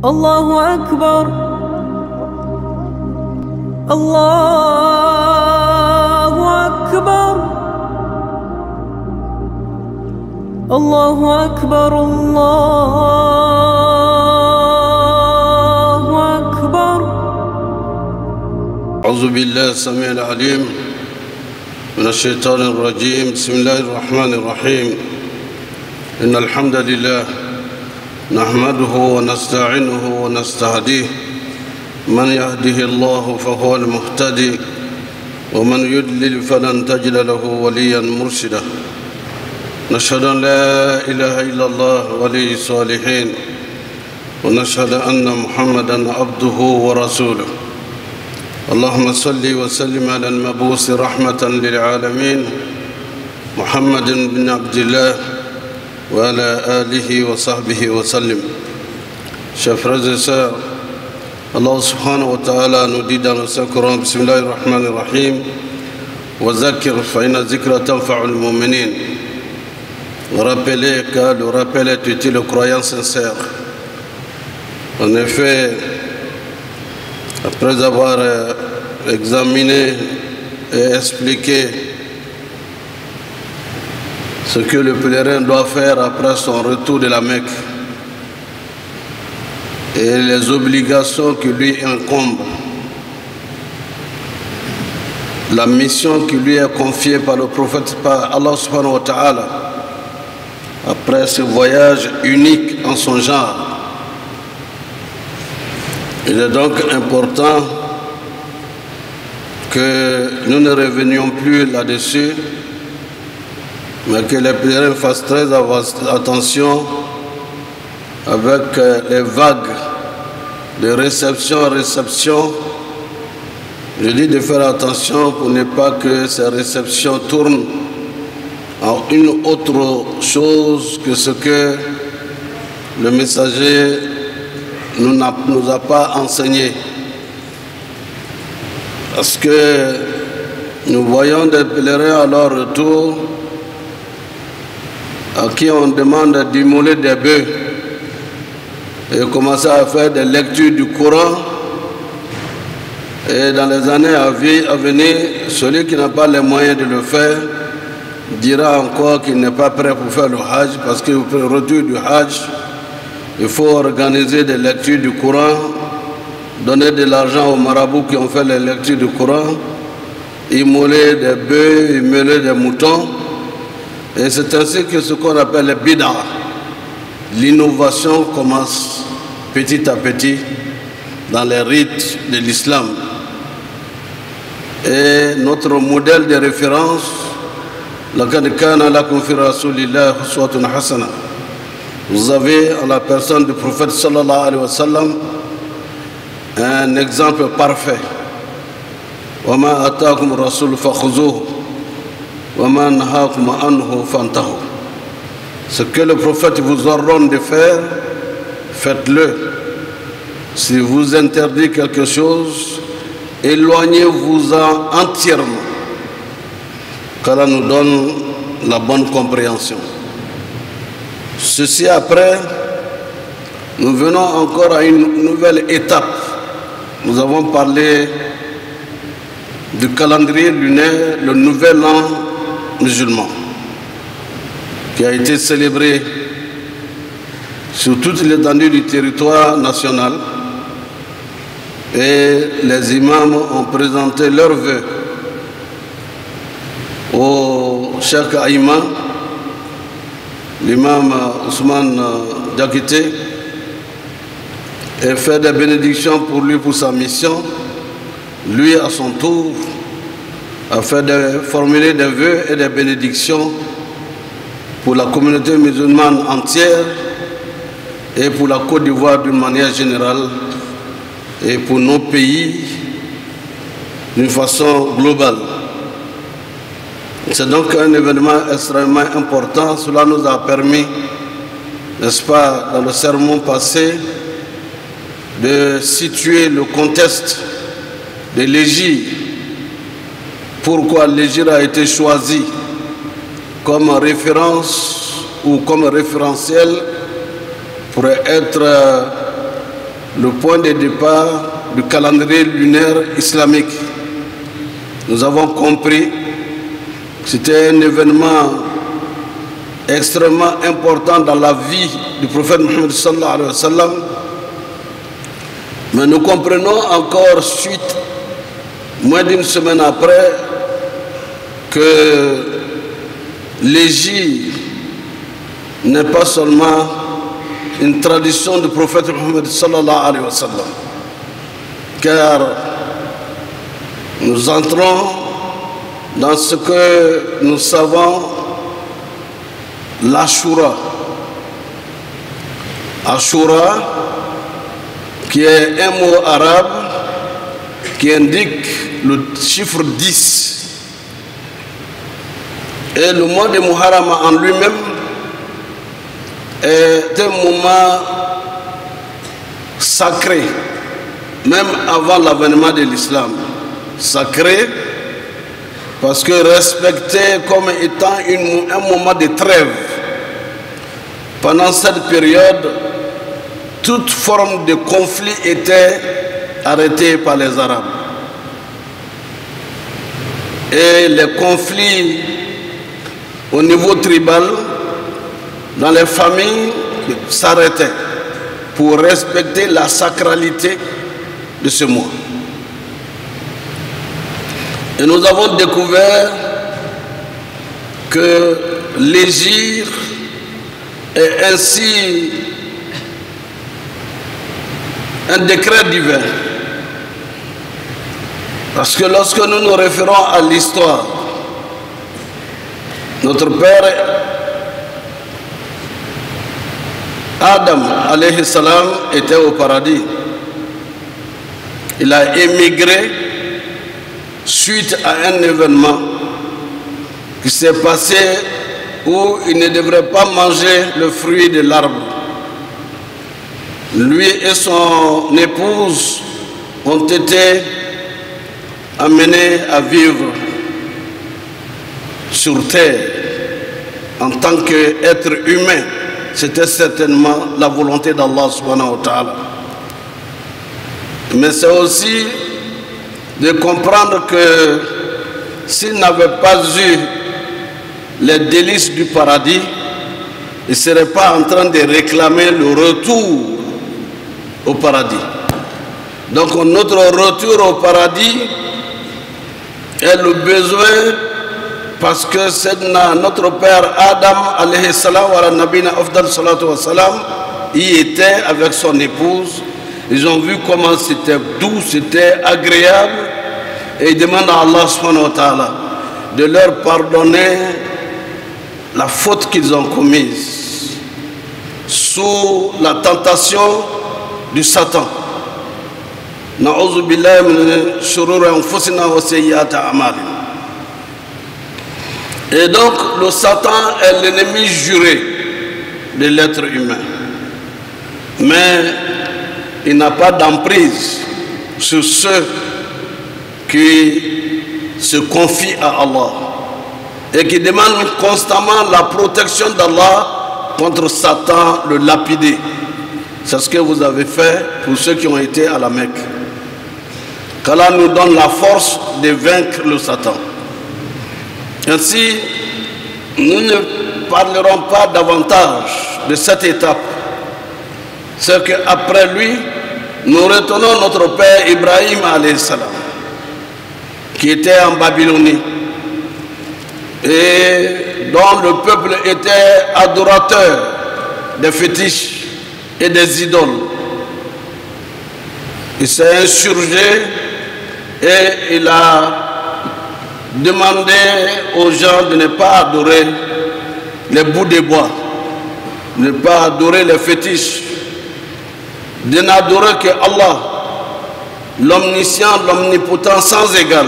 الله أكبر الله أكبر الله أكبر الله أكبر. أعوذ بالله السميع العليم من الشيطان الرجيم. بسم الله الرحمن الرحيم. إن الحمد لله نحمده ونستعينه ونستهديه. من يهده الله فهو المهتدي ومن يضلل فلن تجد له وليا مرشدا. نشهد أن لا إله إلا الله ولي الصالحين ونشهد أن محمدا عبده ورسوله. اللهم صل وسلم على المبعوث رحمة للعالمين محمد بن عبد الله وعلى آله وصحبه وسلم. Chers frères et sœurs, Allah subhanahu wa ta'ala nous dit dans le Saint-Coran, Bismillahir Rahmanir Rahim, wa zakir fa inna zikra tanfa'ul mu'minin. Rappelez car le rappel est utile aux croyants sincères. En effet, après avoir examiné et expliqué ce que le pèlerin doit faire après son retour de la Mecque et les obligations qui lui incombent, la mission qui lui est confiée par le prophète, par Allah subhanahu wa ta'ala, après ce voyage unique en son genre. Il est donc important que nous ne revenions plus là-dessus, mais que les pèlerins fassent très attention avec les vagues de réception en réception. Je dis de faire attention pour ne pas que ces réceptions tournent en une autre chose que ce que le messager nous a pas enseigné. Parce que nous voyons des pèlerins à leur retour à qui on demande d'immoler des bœufs et commencer à faire des lectures du Coran. Et dans les années à venir, celui qui n'a pas les moyens de le faire dira encore qu'il n'est pas prêt pour faire le Hajj, parce que pour le retour du Hajj, il faut organiser des lectures du Coran, donner de l'argent aux marabouts qui ont fait les lectures du Coran, immoler des bœufs, immoler des moutons. Et c'est ainsi que ce qu'on appelle le bid'a, l'innovation commence petit à petit dans les rites de l'islam. Et notre modèle de référence, laqad kana lakum fi rasulillahi uswatun hasana. Vous avez en la personne du prophète sallallahu alayhi wa sallam un exemple parfait. Wa ma ataakum rasul fakhuzuhu wa ma nahakum anhu fantahu. Ce que le prophète vous ordonne de faire, faites-le. Si vous interdit quelque chose, éloignez-vous-en entièrement. Qu'Allah nous donne la bonne compréhension. Ceci après, nous venons encore à une nouvelle étape. Nous avons parlé du calendrier lunaire, le nouvel an musulman, qui a été célébré sur toute l'étendue du territoire national, et les imams ont présenté leurs vœux au Cheikh Aïma, l'imam Ousmane Diakité, et fait des bénédictions pour lui, pour sa mission. Lui, à son tour, a formulé des vœux et des bénédictions pour la communauté musulmane entière et pour la Côte d'Ivoire d'une manière générale et pour nos pays d'une façon globale. C'est donc un événement extrêmement important. Cela nous a permis, n'est-ce pas, dans le sermon passé, de situer le contexte de l'Hégire. Pourquoi l'Hégire a été choisi comme référence ou comme référentiel pourrait être le point de départ du calendrier lunaire islamique. Nous avons compris que c'était un événement extrêmement important dans la vie du prophète Mohammed sallallahu alayhi wa sallam. Mais nous comprenons encore suite, moins d'une semaine après, que l'hégire n'est pas seulement une tradition du prophète Mohammed sallallahu alayhi wa sallam, car nous entrons dans ce que nous savons, l'Ashura. Ashura, qui est un mot arabe qui indique le chiffre 10. Et le mois de Muharram en lui-même est un moment sacré, même avant l'avènement de l'islam. Sacré parce que respecté comme étant un moment de trêve. Pendant cette période, toute forme de conflit était arrêtée par les Arabes. Et les conflits au niveau tribal, dans les familles, s'arrêtaient pour respecter la sacralité de ce mois. Et nous avons découvert que l'hégire est ainsi un décret divin. Parce que lorsque nous nous référons à l'histoire, notre père Adam alayhi salam était au paradis. Il a émigré suite à un événement qui s'est passé où il ne devrait pas manger le fruit de l'arbre. Lui et son épouse ont été amenés à vivre sur terre en tant qu'être humain. C'était certainement la volonté d'Allah subhanahu wa ta'ala. Mais c'est aussi de comprendre que s'il n'avait pas eu les délices du paradis, il ne serait pas en train de réclamer le retour au paradis. Donc notre retour au paradis est le besoin, parce que c'est notre père Adam alayhi salam wa nabina afdal salatu wa salam, il était avec son épouse. Ils ont vu comment c'était doux, c'était agréable, et ils demandent à Allah subhanahu wa ta'ala de leur pardonner la faute qu'ils ont commise sous la tentation du Satan. Na'udhu billahi min shururi anfusina wa sayyiati a'malina. Et donc le Satan est l'ennemi juré de l'être humain. Mais il n'a pas d'emprise sur ceux qui se confient à Allah et qui demandent constamment la protection d'Allah contre Satan, le lapidé. C'est ce que vous avez fait pour ceux qui ont été à la Mecque. qu'Allah nous donne la force de vaincre le Satan. Ainsi, nous ne parlerons pas davantage de cette étape. C'est qu'après lui, nous retenons notre père Ibrahim alayhi salam, qui était en Babylonie et dont le peuple était adorateur des fétiches et des idoles. Il s'est insurgé et il a demandé aux gens de ne pas adorer les bouts de bois, de ne pas adorer les fétiches, de n'adorer que Allah, l'omniscient, l'omnipotent sans égal,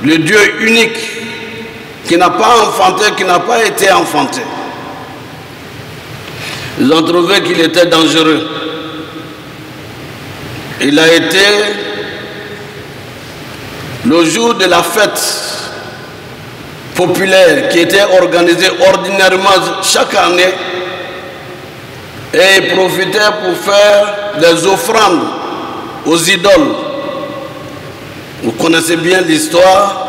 le Dieu unique, qui n'a pas enfanté, qui n'a pas été enfanté. Ils ont trouvé qu'il était dangereux. Il a été le jour de la fête populaire qui était organisée ordinairement chaque année. Et il profitait pour faire des offrandes aux idoles. Vous connaissez bien l'histoire.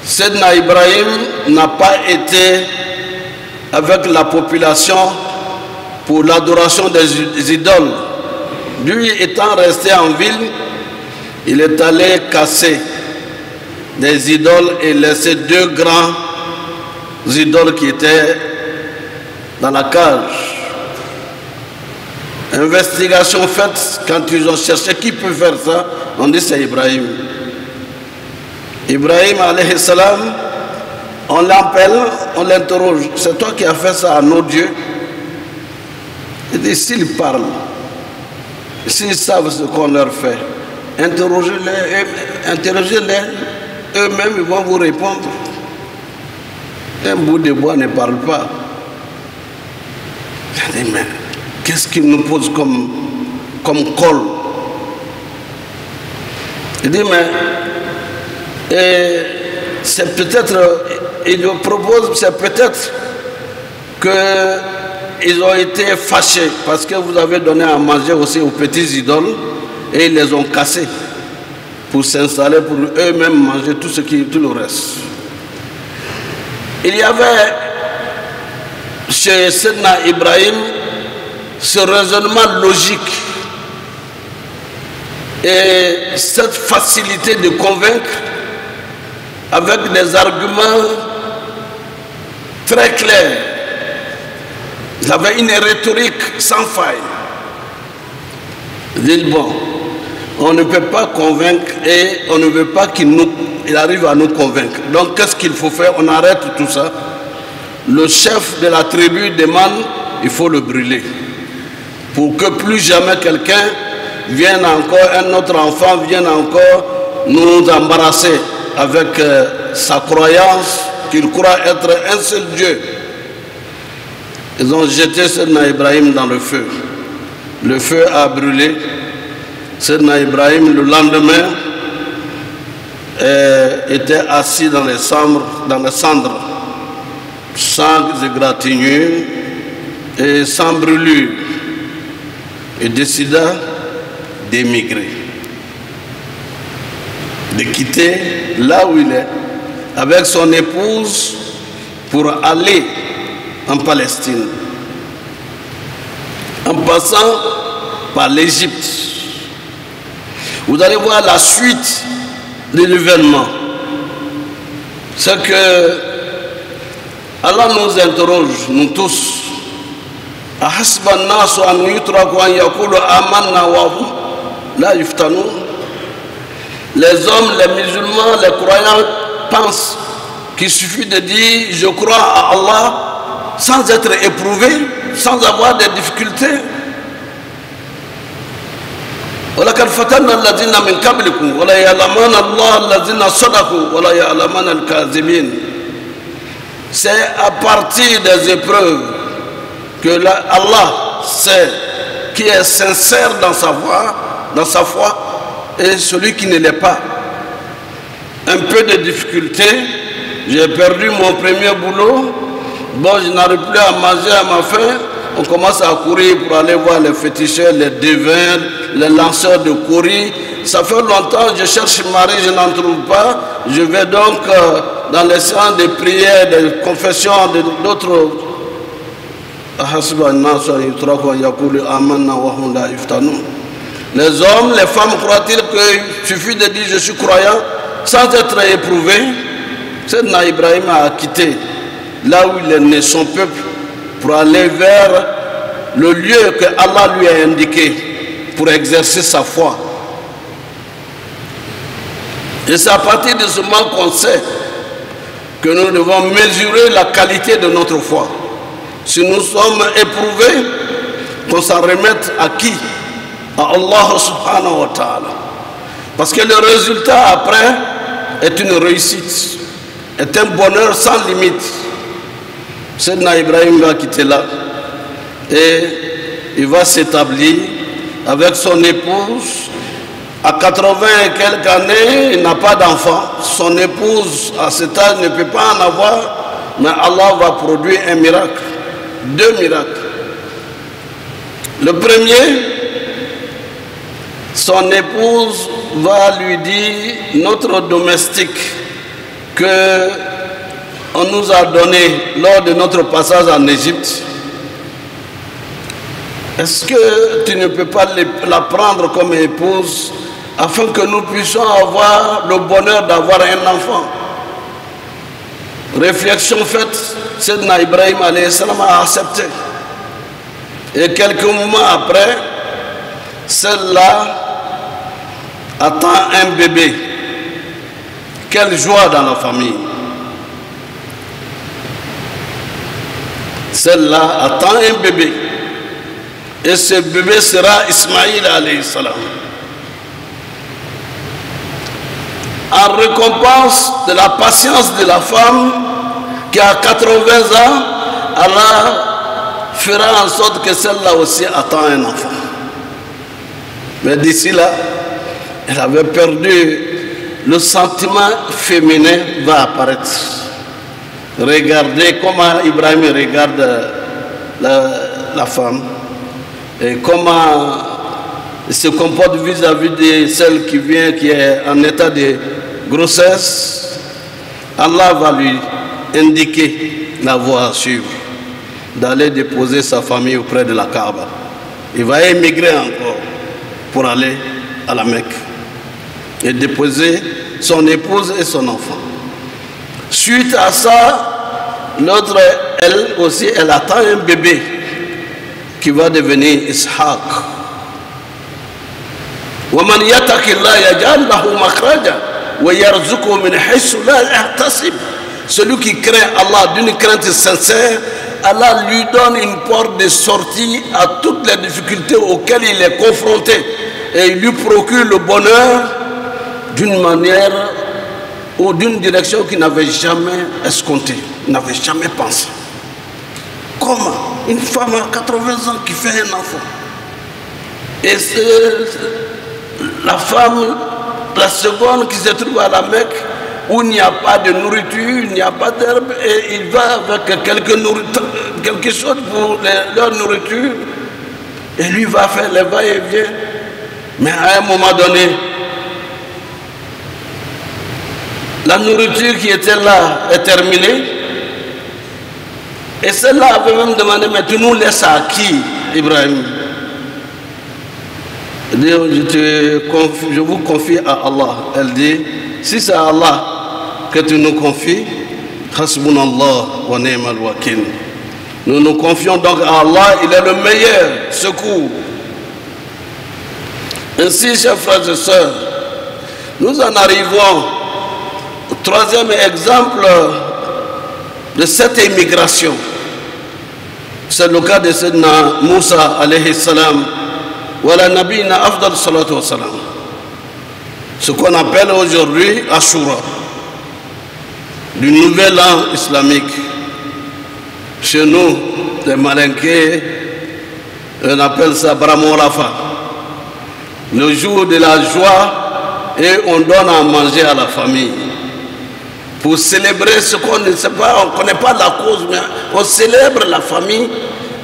Sayyidina Ibrahim n'a pas été avec la population pour l'adoration des idoles. Lui étant resté en ville, il est allé casser des idoles et laisser 2 grands idoles qui étaient dans la cage. Investigation faite, quand ils ont cherché qui peut faire ça, on dit c'est Ibrahim. Ibrahim alayhi salam, on l'appelle, on l'interroge. C'est toi qui as fait ça à nos dieux? Il dit s'ils parlent, s'ils savent ce qu'on leur fait, interrogez-les, eux-mêmes ils vont vous répondre. Un bout de bois ne parle pas. Je dis mais qu'est-ce qu'il nous pose comme col? Il dit mais c'est peut-être, il nous propose, c'est peut-être qu'ils ont été fâchés parce que vous avez donné à manger aussi aux petits idoles et ils les ont cassés pour s'installer, pour eux-mêmes manger tout le reste. Il y avait chez Sayyidina Ibrahim ce raisonnement logique et cette facilité de convaincre avec des arguments très clairs. Il avait une rhétorique sans faille. Il dit bon, on ne peut pas convaincre et on ne veut pas qu'il arrive à nous convaincre. Donc qu'est-ce qu'il faut faire? On arrête tout ça. Le chef de la tribu demande, il faut le brûler. Pour que plus jamais quelqu'un vienne encore, un autre enfant vienne encore nous embarrasser avec sa croyance qu'il croit être un seul Dieu. Ils ont jeté Sayyidina Ibrahim dans le feu. Le feu a brûlé. Sayyidina Ibrahim, le lendemain, était assis dans les cendres, sans égratignure et sans brûlure. Il décida d'émigrer, de quitter là où il est, avec son épouse, pour aller en Palestine, en passant par l'Égypte. Vous allez voir la suite de l'événement. C'est que Allah nous interroge, nous tous. Les hommes, les musulmans, les croyants pensent qu'il suffit de dire je crois à Allah sans être éprouvé, sans avoir des difficultés. ولقد فتنا الذين من قبلكم ولا يعلمون الله الذين صدقوا ولا يعلمون الكاذبين. C'est à partir des épreuves que Allah sait qui est sincère dans sa foi et celui qui ne l'est pas. Un peu de difficulté, j'ai perdu mon premier boulot, bon je n'arrive plus à manger à ma faim, on commence à courir pour aller voir les féticheurs, les devins, les lanceurs de courrier. Ça fait longtemps, je cherche mari, je n'en trouve pas. Je vais donc dans les séances de prière, de confession, d'autres. Les hommes, les femmes croient-ils qu'il suffit de dire je suis croyant sans être éprouvé? Sayyidina Ibrahim a quitté là où il est né, son peuple, pour aller vers le lieu que Allah lui a indiqué pour exercer sa foi. Et c'est à partir de ce moment qu'on sait que nous devons mesurer la qualité de notre foi. Si nous sommes éprouvés, qu'on s'en remette à qui? À Allah subhanahu wa ta'ala. Parce que le résultat après est une réussite, est un bonheur sans limite. Sayyidina Ibrahim va quitter là et il va s'établir avec son épouse. À 80 et quelques années, il n'a pas d'enfant. Son épouse, à cet âge, ne peut pas en avoir, mais Allah va produire un miracle, 2 miracles. Le premier, son épouse va lui dire, notre domestique que on nous a donné lors de notre passage en Égypte, est-ce que tu ne peux pas la prendre comme épouse afin que nous puissions avoir le bonheur d'avoir un enfant? Réflexion faite, Sayyidina Ibrahim alayhi salam a accepté. Et quelques moments après, celle-là attend un bébé. Quelle joie dans la famille. Celle-là attend un bébé. Et ce bébé sera Ismaïl alayhi salam. En récompense de la patience de la femme qui a 80 ans, Allah fera en sorte que celle-là aussi attend un enfant. Mais d'ici là, elle avait perdu, le sentiment féminin va apparaître. Regardez comment Ibrahim regarde la femme et comment il se comporte vis-à-vis de celle qui vient, qui est en état de grossesse. Allah va lui indiquer la voie à suivre, d'aller déposer sa famille auprès de la Kaaba. Il va émigrer encore pour aller à la Mecque et déposer son épouse et son enfant. Suite à ça, l'autre, elle aussi, elle attend un bébé qui va devenir Ishaq. وَمَنْ يَتَقِ اللَّهَ يَجْعَلْ لَهُ مَخْرَجًا وَيَرْزُقْهُ مِنْ حَيْثُ لَا يَحْتَسِبُ. Celui qui craint Allah d'une crainte sincère, Allah lui donne une porte de sortie à toutes les difficultés auxquelles il est confronté et il lui procure le bonheur d'une manière ou d'une direction qu'il n'avait jamais escomptée, n'avait jamais pensé. Comment une femme à 80 ans qui fait un enfant? Et c'est la femme, la seconde qui se trouve à la Mecque, où il n'y a pas de nourriture, il n'y a pas d'herbe, et il va avec quelque chose pour leur nourriture, et lui va faire les va-et-vient. Mais à un moment donné, la nourriture qui était là est terminée, et celle-là avait même demandé, mais tu nous laisses à qui, Ibrahim? Je vous confie à Allah. Elle dit, si c'est à Allah que tu nous confies, Hasbunallah wa ni'mal wakil. Nous nous confions donc à Allah, il est le meilleur secours. Ainsi, chers frères et sœurs, nous en arrivons au troisième exemple de cette émigration. C'est le cas de Sayyidina Moussa alayhi salam. Voilà Nabina Afdal Salatu wa Salam. Ce qu'on appelle aujourd'hui Ashura, du nouvel an islamique. Chez nous, les Malinqués, on appelle ça Bramon Rafa. Le jour de la joie, et on donne à manger à la famille. Pour célébrer ce qu'on ne sait pas, on ne connaît pas la cause, mais on célèbre la famille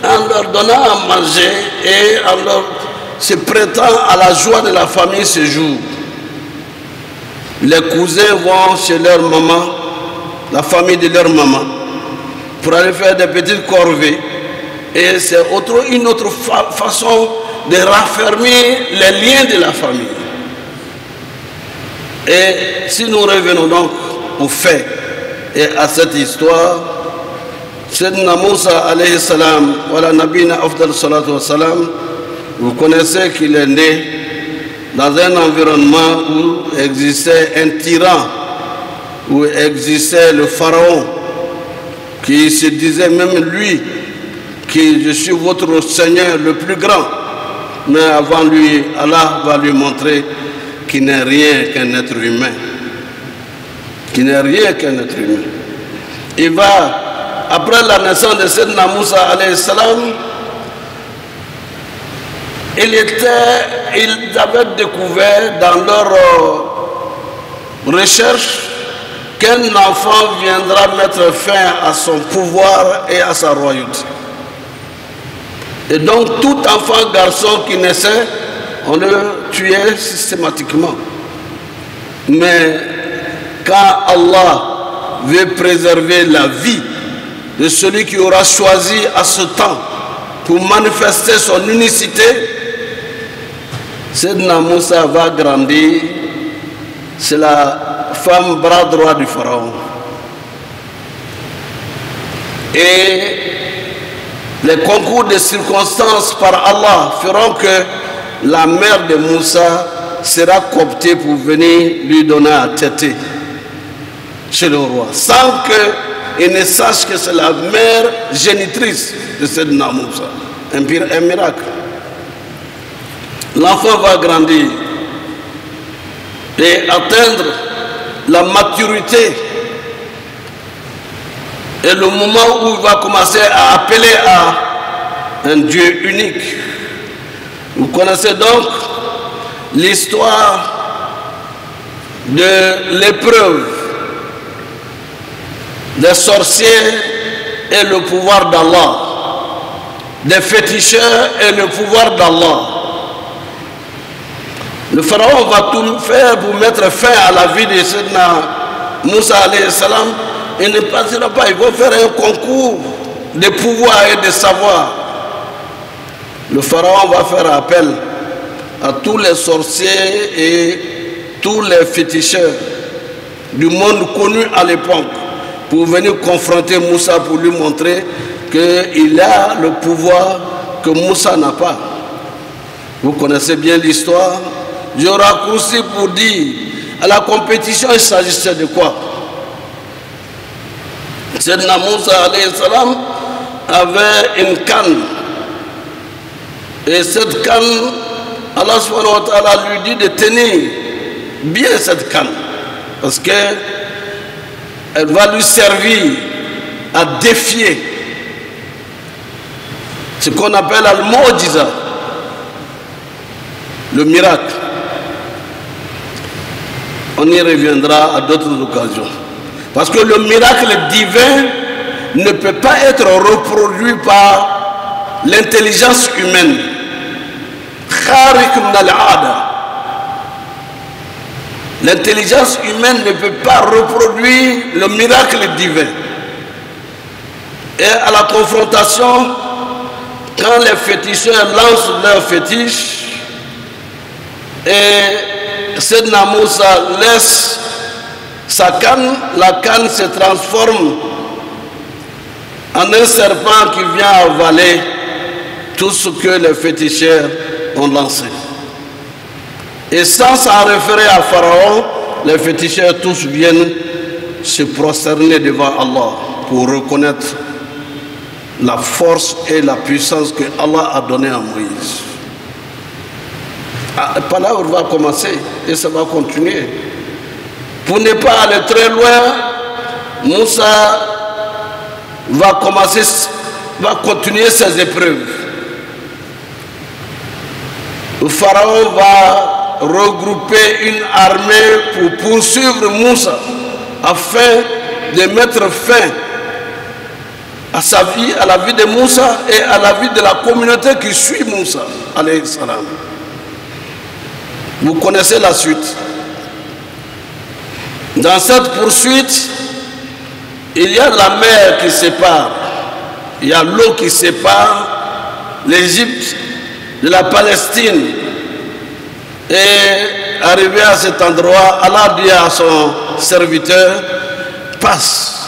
en leur donnant à manger et en leur se prêtant à la joie de la famille ce jour. Les cousins vont chez leur maman, la famille de leur maman, pour aller faire des petites corvées. Et c'est une autre façon de raffermir les liens de la famille. Et si nous revenons donc aux faits et à cette histoire, Sayyidina Moussa alayhi salam, voilà Nabina Afdal Salatu wa Salam, vous connaissez qu'il est né dans un environnement où existait un tyran, où existait le pharaon, qui se disait même lui, que je suis votre Seigneur le plus grand. Mais avant lui, Allah va lui montrer qu'il n'est rien qu'un être humain. Qu'il n'est rien qu'un être humain. Il va, après la naissance de Sayyidina Moussa alayhi salam, ils avaient découvert dans leur recherche qu'un enfant viendra mettre fin à son pouvoir et à sa royauté. Et donc tout enfant garçon qui naissait, on le tuait systématiquement. Mais quand Allah veut préserver la vie de celui qui aura choisi à ce temps pour manifester son unicité, Sayyidina Moussa va grandir. C'est la femme bras droit du pharaon. Et les concours de circonstances par Allah feront que la mère de Moussa sera cooptée pour venir lui donner à téter chez le roi, sans qu'il ne sache que c'est la mère génitrice de Sayyidina Moussa. Un miracle. L'enfant va grandir et atteindre la maturité. Et le moment où il va commencer à appeler à un Dieu unique. Vous connaissez donc l'histoire de l'épreuve des sorciers et le pouvoir d'Allah, des féticheurs et le pouvoir d'Allah. Le pharaon va tout faire pour mettre fin à la vie de Sayyidina Moussa alayhi salam. Il ne passera pas, il va faire un concours de pouvoir et de savoir. Le pharaon va faire appel à tous les sorciers et tous les féticheurs du monde connu à l'époque pour venir confronter Moussa, pour lui montrer qu'il a le pouvoir que Moussa n'a pas. Vous connaissez bien l'histoire. Je raccourcis pour dire, à la compétition, il s'agissait de quoi? Sayyidina Moussa alayhi salam avait une canne. Et cette canne, Allah subhanahu wa ta'ala lui dit de tenir bien cette canne. Parce qu'elle va lui servir à défier ce qu'on appelle al-mu'jiza, le miracle. On y reviendra à d'autres occasions. Parce que le miracle divin ne peut pas être reproduit par l'intelligence humaine. L'intelligence humaine ne peut pas reproduire le miracle divin. Et à la confrontation, quand les féticheurs lancent leurs fétiches et Sayyidina Moussa laisse sa canne, la canne se transforme en un serpent qui vient avaler tout ce que les féticheurs ont lancé. Et sans s'en référer à Pharaon, les féticheurs tous viennent se prosterner devant Allah pour reconnaître la force et la puissance que Allah a donnée à Moïse. Par là, on va commencer et ça va continuer. Pour ne pas aller très loin, Moussa va continuer ses épreuves. Le pharaon va regrouper une armée pour poursuivre Moussa afin de mettre fin à sa vie, à la vie de Moussa et à la vie de la communauté qui suit Moussa alayhi salam. Vous connaissez la suite. Dans cette poursuite, il y a la mer qui sépare, il y a l'eau qui sépare l'Égypte de la Palestine. Et arrivé à cet endroit, Allah dit à son serviteur, passe.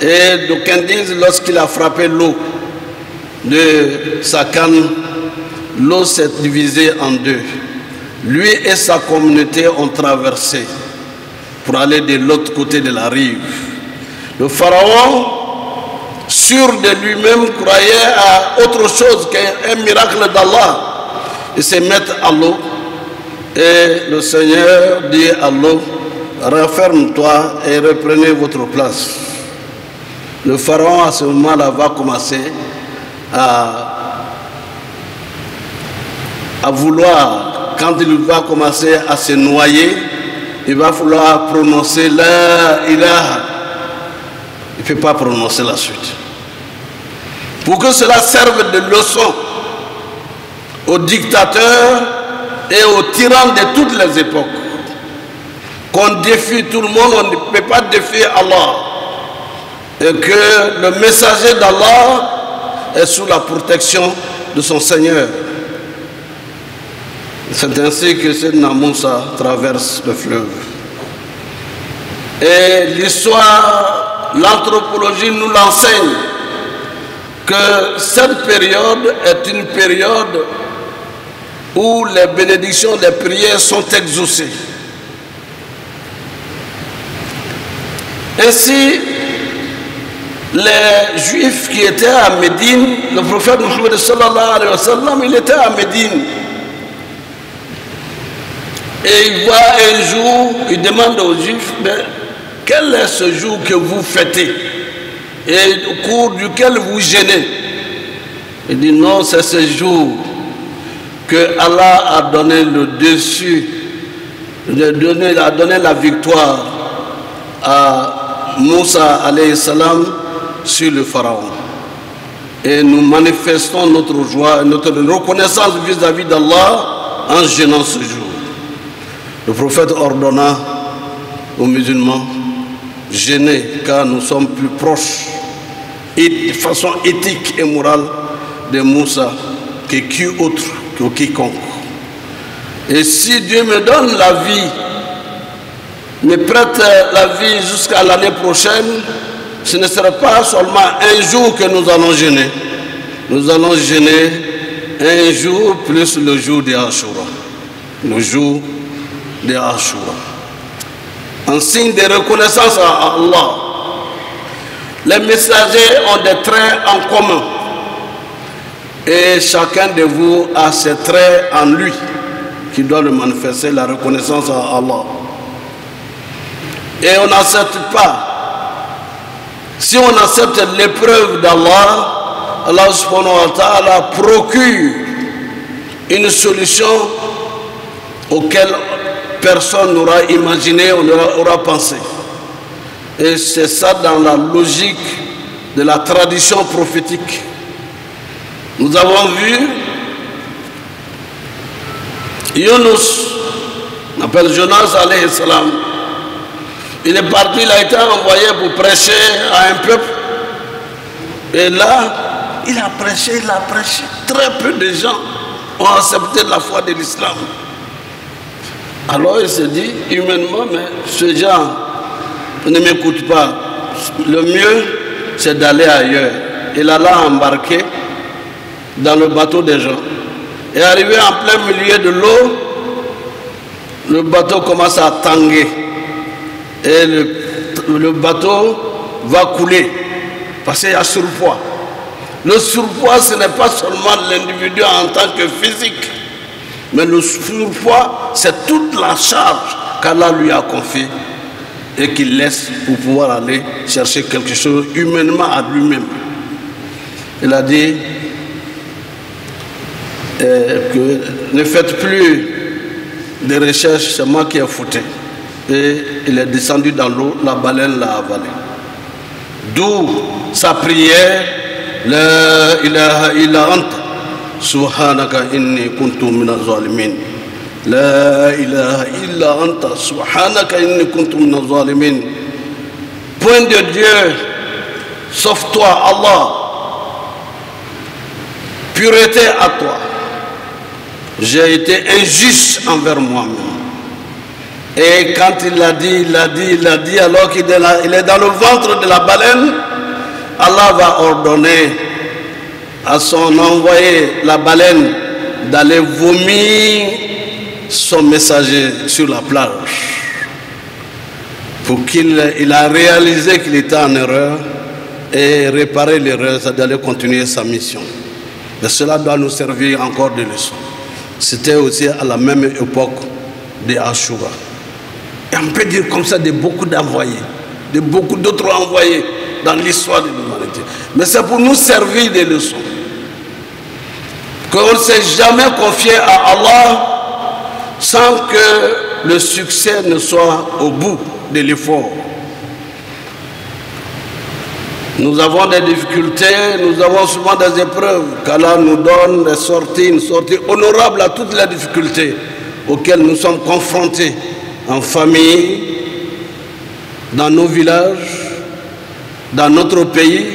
Et d'aucuns disent, lorsqu'il a frappé l'eau de sa canne, l'eau s'est divisée en deux. Lui et sa communauté ont traversé pour aller de l'autre côté de la rive. Le pharaon, sûr de lui-même, croyait à autre chose qu'un miracle d'Allah. Il se met à l'eau et le Seigneur dit à l'eau, referme-toi et reprenez votre place. Le pharaon à ce moment-là va commencer à vouloir, quand il va commencer à se noyer, il va falloir prononcer la ilaha. Il ne peut pas prononcer la suite. Pour que cela serve de leçon aux dictateurs et aux tyrans de toutes les époques. Qu'on défie tout le monde, on ne peut pas défier Allah. Et que le messager d'Allah est sous la protection de son Seigneur. C'est ainsi que Sayyidina Moussa traverse le fleuve. Et l'histoire, l'anthropologie nous l'enseigne que cette période est une période où les bénédictions, les prières sont exaucées. Ainsi, les Juifs qui étaient à Médine, le prophète Mohammed sallallahu alayhi wa sallam, il était à Médine. Et il voit un jour, il demande aux Juifs, mais quel est ce jour que vous fêtez et au cours duquel vous jeûnez? Il dit non, c'est ce jour que Allah a donné le dessus, a donné la victoire à Moussa alayhi salam sur le pharaon. Et nous manifestons notre joie et notre reconnaissance vis-à-vis d'Allah en jeûnant ce jour. Le prophète ordonna aux musulmans jeûner car nous sommes plus proches et de façon éthique et morale de Moussa que qui autre, que quiconque. Et si Dieu me donne la vie, me prête la vie jusqu'à l'année prochaine, ce ne sera pas seulement un jour que nous allons jeûner. Nous allons jeûner un jour plus le jour de Ashura. Le jour de Ashura. En signe de reconnaissance à Allah, les messagers ont des traits en commun. Et chacun de vous a ses traits en lui qui doit le manifester, la reconnaissance à Allah. Et on n'accepte pas. Si on accepte l'épreuve d'Allah, Allah subhanahu wa ta'ala procure une solution auquel personne n'aura imaginé, on n'aura pensé. Et c'est ça dans la logique de la tradition prophétique. Nous avons vu Yunus, on appelle Jonas alayhi salam. Il est parti, il a été envoyé pour prêcher à un peuple. Et là, il a prêché. Très peu de gens ont accepté la foi de l'islam. Alors il se dit, humainement, mais ce gens ne m'écoute pas. Le mieux, c'est d'aller ailleurs. Il alla embarquer dans le bateau des gens. Et arrivé en plein milieu de l'eau, le bateau commence à tanguer. Et le bateau va couler parce qu'il y a surpoids. Le surpoids, ce n'est pas seulement l'individu en tant que physique, mais le surpoids, c'est toute la charge qu'Allah lui a confiée et qu'il laisse pour pouvoir aller chercher quelque chose humainement à lui-même. Il a dit que ne faites plus de recherches, c'est moi qui ai foutu. Et il est descendu dans l'eau, la baleine l'a avalé. D'où sa prière, La ilaha illa anta, subhanaka inni kuntu minaz zalimin. La ilaha illa anta, subhanaka inni kuntu minaz zalimin. Point de Dieu, sauf toi, Allah. Pureté à toi. J'ai été injuste envers moi-même. Et quand il l'a dit, alors qu'il est dans le ventre de la baleine, Allah va ordonner à son envoyé, la baleine, d'aller vomir son messager sur la plage. Pour qu'il a réalisé qu'il était en erreur et réparer l'erreur, c'est d'aller continuer sa mission. Mais cela doit nous servir encore de leçon. C'était aussi à la même époque de Ashura. Et on peut dire comme ça de beaucoup d'envoyés, de beaucoup d'autres envoyés dans l'histoire de l'humanité. Mais c'est pour nous servir des leçons. Qu'on ne s'est jamais confié à Allah sans que le succès ne soit au bout de l'effort. Nous avons des difficultés, nous avons souvent des épreuves, qu'Allah nous donne des sorties, une sortie honorable à toutes les difficultés auxquelles nous sommes confrontés en famille, dans nos villages, dans notre pays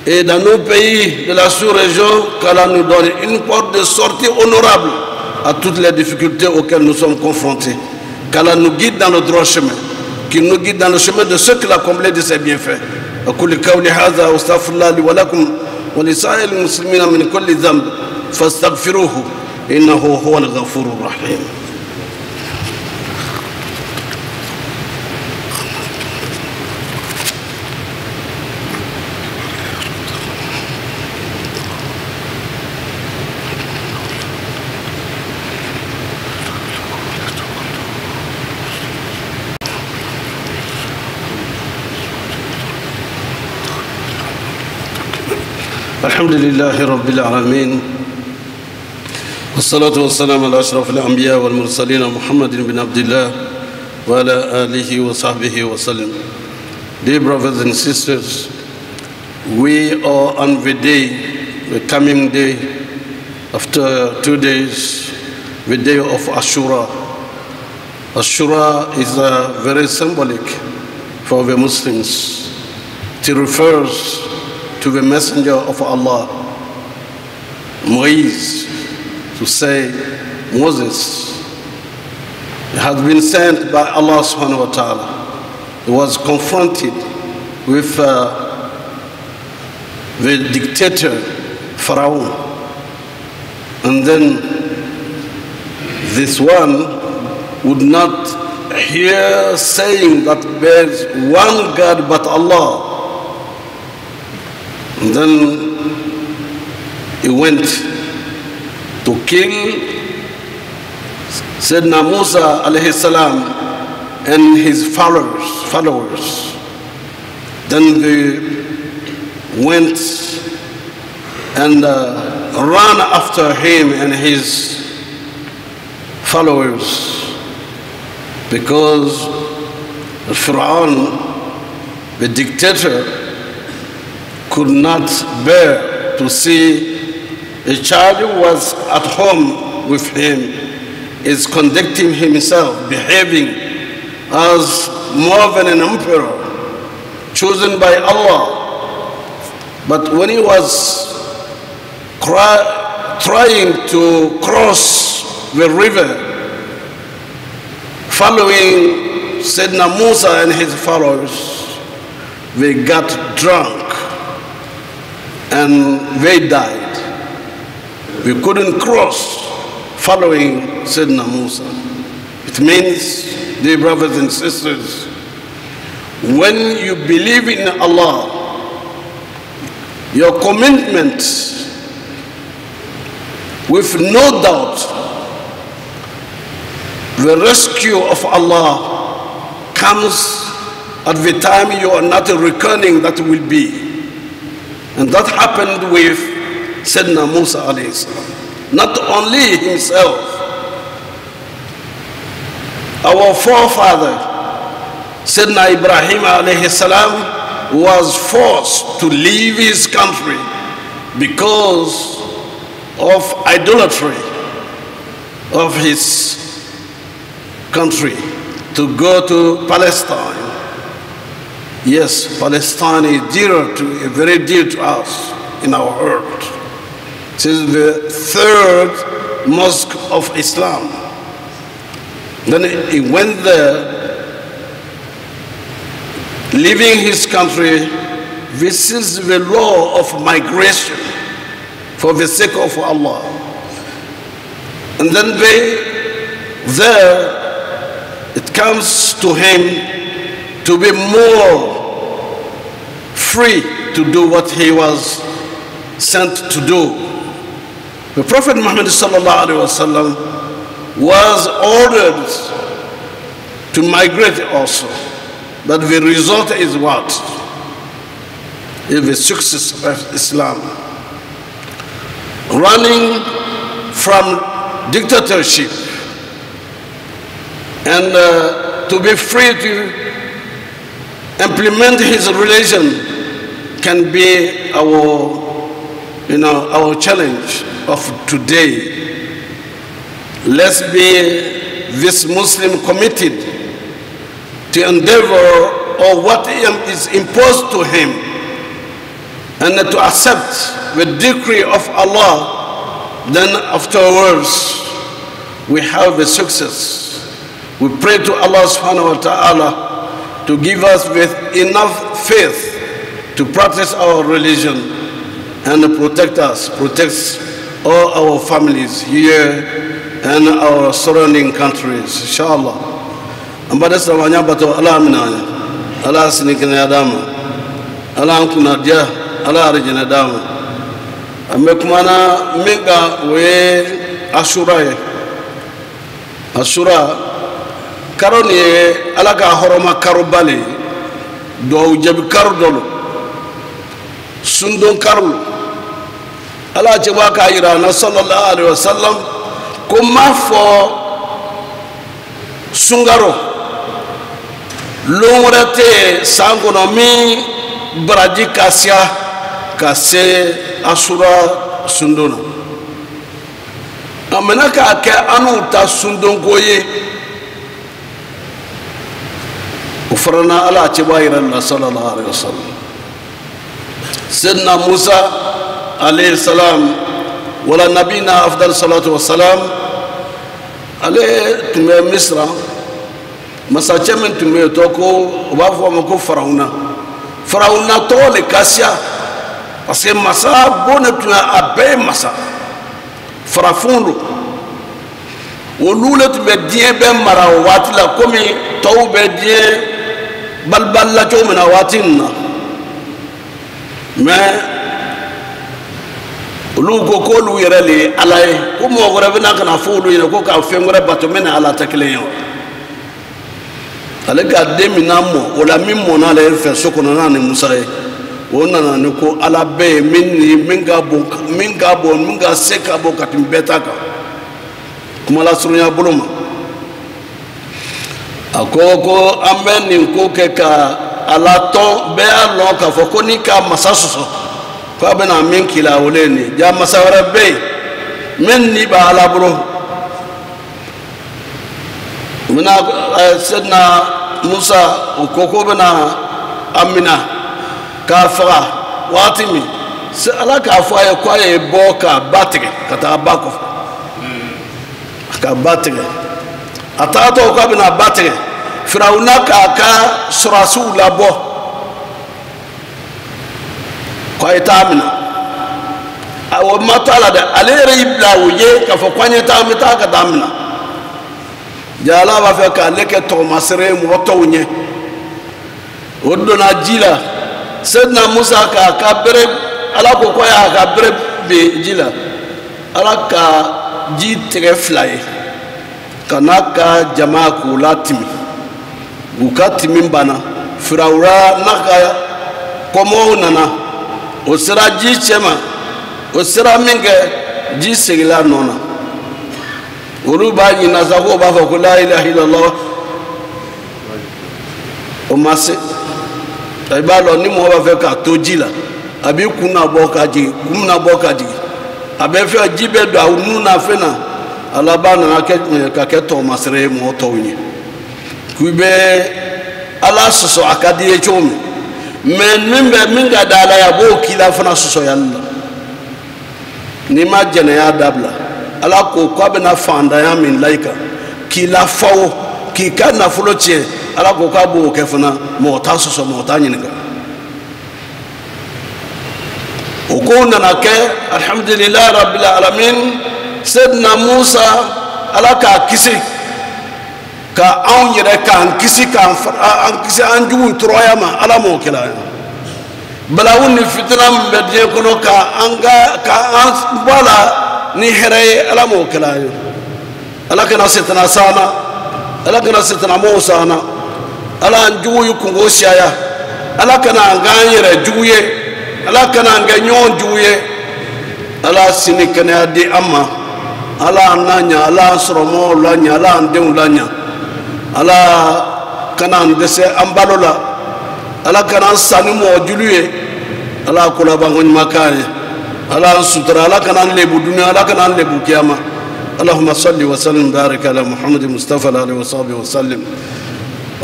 et dans nos pays de la sous-région, qu'Allah nous donne une porte de sortie honorable à toutes les difficultés auxquelles nous sommes confrontés. Qu'Allah nous guide dans le droit chemin, qu'il nous guide dans le chemin de ceux qu'il a comblés de ses bienfaits. أقول قولي هذا واستغفر الله لي ولكم ولسائر المسلمين من كل ذنب فاستغفروه إنه هو الغفور الرحيم. الحمد لله رب العالمين والصلاة والسلام على أشرف الأنبياء والمرسلين محمد بن عبد الله وعلى آله وصحبه وسلم. Dear brothers and sisters, we are on the day, the coming day, after 2 days, the day of Ashura. Ashura is very symbolic for the Muslims. It refers to the messenger of Allah, Moses, to say, Moses has been sent by Allah subhanahu wa ta'ala. He was confronted with the dictator, Pharaoh. And then this one would not hear saying that there is one God but Allah. And then he went to kill Sayyidina Musa alayhi salam and his followers. Then they went and ran after him and his followers because Pharaoh, the dictator, could not bear to see a child who was at home with him is conducting himself, behaving as more than an emperor chosen by Allah. But when he was trying to cross the river, following Sayyidina Musa and his followers, they got drunk and they died. We couldn't cross following Sayyidina Musa. It means, dear brothers and sisters, when you believe in Allah, your commitment with no doubt, the rescue of Allah comes at the time you are not reckoning that will be. And that happened with Sayyidina Musa alayhi salam. Not only himself, our forefather, Sayyidina Ibrahim alayhi salam, was forced to leave his country because of idolatry of his country to go to Palestine. Yes, Palestine is very dear to us in our heart. It is the third mosque of Islam. Then he went there, leaving his country. This is the law of migration for the sake of Allah. And then it comes to him to be more free to do what he was sent to do. The Prophet Muhammad sallallahu alaihi wasallam was ordered to migrate also. But the result is what? Is the success of Islam. Running from dictatorship and to be free to implement his religion can be our challenge of today. Let's be this Muslim committed to endeavor or what is imposed to him and to accept the decree of Allah. Then afterwards we have the success. We pray to Allah subhanahu wa ta'ala to give us with enough faith to practice our religion and protect us, protect all our families here and our surrounding countries, inshallah. Ambada samanya bato Allah minanya, Allah sinikina dama, Allah kuna dia, Allah arjina dama. Amekumana mega we Ashura karoni Allah ka horoma karubali do jabi kardolo sundon karlo Allah jaba ka irana sallallahu alaihi wasallam kuma fo sungaro lomorate sangono mi braji kasia kase Ashura sundona amena ka ke anu ta sundon goye وفرنا على تباير الله صلى الله عليه وسلم. سيدنا موسى عليه السلام ولا نبينا أفضل الصلاة والسلام عليه تمي مصر مساجد من تمي توكو وبافوا مكو فرعون تولي كاسيا parce masa bonne tu as abe masa farafundo wolule tu be die be mara watla komi taw be die balballa to mena watinna mais lu ko lu yerale alay ko mo gore bina kana fulu ina ko ka fengore bato mena ala takleyo ale ga demina mo wala mimmo na le fe sokono na ni musaye wona na ko ala be minga seka bo katimbetaka kuma la sunya buluma akoko ameni ko ke ka ala to be alo ka foko ni ka masasuso ko bena min kila woleni ja masawara be men ni ba ala bro mena sedna Musa koko bena amina ka faga watimi se ala ka fa ya kwa e boka batike kata bako ka batike atato ko bena batike firauna ka surasu labo ko itamina awo matala da alere ibla wuye ka fa kwanye tamita ka damina jala ba fa ka leke to masre mo tawnye odona jila sedna Musa ka bere ala ko ya ka bere be jila ala ka ji tere fly kana ka jamaa ku latimi bukatimi bana firawra naka komo nana o sira ji chema o sira minge ji segila nona uruba ni nazako ba ko la ilaha illallah o mase ibalo ni mo ba fe ka tojila abi kuna boka ji kumna boka ji abe fe jibe do anu na fe na alaba na ka ke to masre mo to wi kube ala soso akadi e chomi men mimbe minga dala ya bo kila fana soso yalla ni ma jene ya dabla ala ko ko be na fanda ya min laika kila fawo ki kana fulo che ala ko ka bo ke fana mo ta soso mo ta nyinga o ko na ke alhamdulillah rabbil alamin sayyidina Musa ala ka kisi ka an yere kan kisi kan an kisi an juun troya ma ala mo kila balawun ni fitna mbedje kono ka anga ka an bala ni here ala mo kila ala kana sitna sana ala kana sitna mo sana ala an juuyu kungo siaya ala kana nganyere juuye ala kana nganyon juuye ala sinikana di amma ala nanya ala sromo lanya ala ndem lanya ala kana ndese ambalola ala kana sani mo juluye ala kula bangon makane ala sutra ala kanan lebu dunya ala kanan lebu kiyama اللهم صل وسلم بارك على محمد مصطفى عليه وصحبه وسلم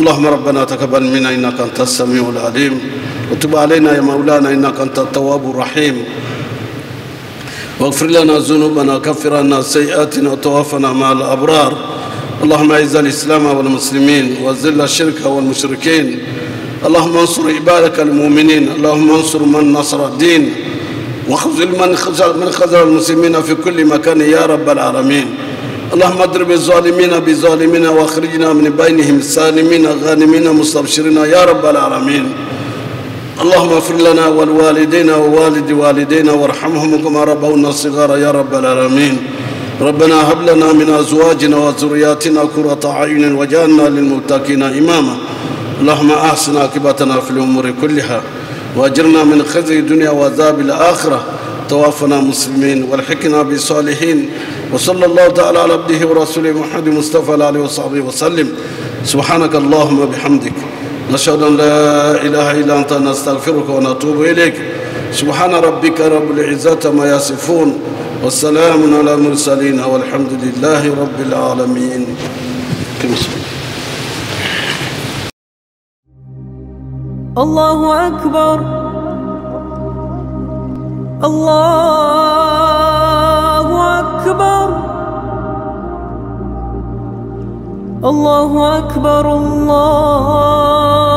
اللهم ربنا تقبل منا انك انت السميع العليم وتب علينا يا مولانا انك انت التواب الرحيم واغفر لنا ذنوبنا وكفر عنا سيئاتنا وتوفنا مع الابرار اللهم اعز الاسلام والمسلمين وذل الشرك والمشركين اللهم انصر عبادك المؤمنين اللهم انصر من نصر الدين وخذل من خذل المسلمين في كل مكان يا رب العالمين اللهم اضرب الظالمين بظالمين واخرجنا من بينهم سالمين غانمين مستبشرين يا رب العالمين اللهم اغفر لنا ولوالدينا ووالد والدينا وارحمهم كما ربونا صغارا يا رب العالمين ربنا هب لنا من ازواجنا وذرياتنا قرة اعين واجعلنا للمتقين اماما اللهم احسن عاقبتنا في الامور كلها واجرنا من خزي الدنيا وعذاب الاخره توفنا مسلمين والحقنا بالصالحين وصلى الله تعالى على عبده ورسوله محمد مصطفى عليه وصحبه وسلم سبحانك اللهم وبحمدك نشهد ان لا اله الا انت نستغفرك ونتوب اليك سبحان ربك رب العزه ما يصفون والسلام على المرسلين والحمد لله رب العالمين. الله أكبر الله أكبر الله أكبر الله